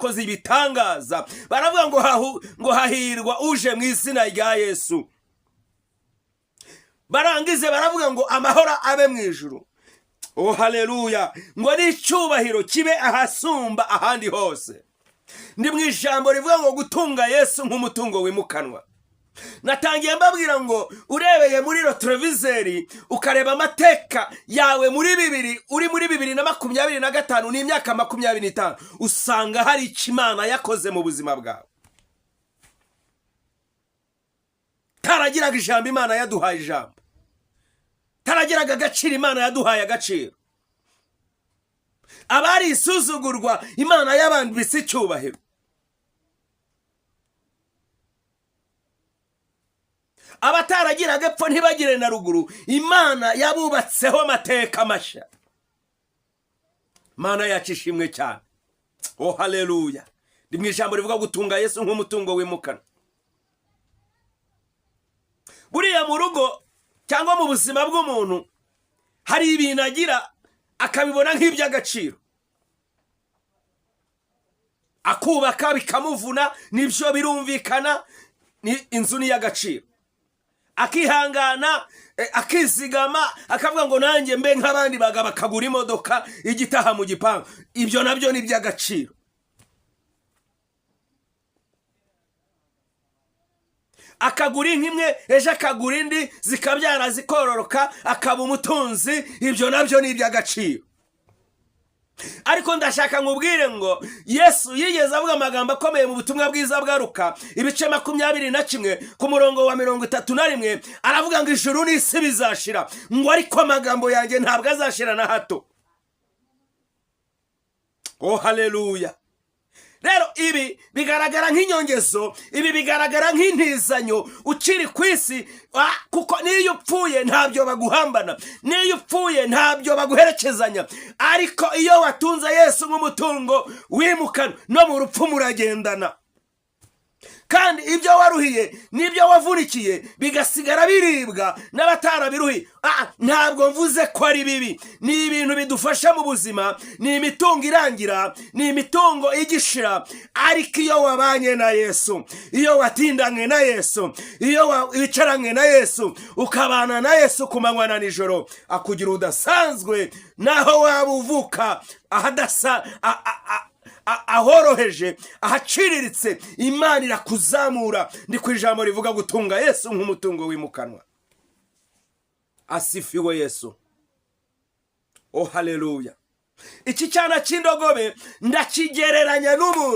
bakoze ibitangaza, baravuga ngo hahirwa uje mu izina rya Yesu. Barangize baravuga ngo amahoro abe mu ijuru. Oh haleluya, ngo n'icyubahiro kibe ahasumba ahandi hose. Ndi mu ijambo rivuga ngo gutunga Yesu nk'umutungo wimukanwa. Natangiye mbabwira ngo urebeye muri retroviseri ukareba amateka yawe muri uri muri 2025 n'imyaka 25, usanga hari ikimana yakoze mu buzima bwawe. Taragiraga ijambo Imana yaduhaye ijambo, taragiraga agaciro Imana yaduhaye agaciro. Abari isuzugurwa Imana yabambise icyubahiro. Abataragiraga epfo ntibagire na ruguru Imana yabubatseho amateka mashya. Mana yacishimwe cyane. Oh haleluya. Ndi mu ijambo rivuga gutunga Yesu nk'umutungo wimukana. Buriya mu rugo cyangwa mu buzima bw'umuntu hari ibintu agira akabibona nk'iby'agaciro, akubaka bikamuvuna, nibyo birumvikana, ni inzu ni y'agaciro. Akihangana, akizigama, akavuga ngo nanjye mbe nk'abandi bagabo, akagura imodoka igitaha mu gipangu, ibyo nabyo ni by'agaciro. Akagura inkimwe, ejo akagura indi, zikabyara zikororoka, akaba umutunzi, ibyo nabyo ni iby'agaciro. Ariko ndashaka nkubwire ngo Yesu yigeze avuga amagambo akomeye mu butumwa bwiza bwa Luka ibice 21 ku murongo wa 31, aravuga ngo ijuru n'isi bizashira, ngo ariko amagambo yanjye ntabwo azashira na hato. Oh haleluya. Rero ibi bigaragara nk'inyongezo, ibi bigaragara nk'intizanyo ukiri ku isi, kuko niyo upfuye ntabyo baguhambana, niyo upfuye ntabyo baguherekezanya. Ariko iyo watunze Yesu nk'umutungo wimukana, no mu rupfu muragendana. Kandi ibyo waruhiye n'ibyo wavunikiye bigasigara biribwa n'abatarabiruhi. Ntabwo mvuze ko ari bibi, ni ibintu bidufasha mu buzima, ni imitungo irangira, ni imitungo igishira. Ariko iyo wabanye na Yesu, iyo watindanye na Yesu, iyo wicaranye na Yesu, ukabana na Yesu ku manywa na nijoro, akugira udasanzwe, naho wabuvuka ahadasa ahoroheje, ahaciriritse, Imana irakuzamura. Ndi ku ijambo rivuga gutunga Yesu nk'umutungo wimukanwa. Asifiwe Yesu. Oh haleluya. Iki cyana cy'indogobe ndakigereranya n'umuntu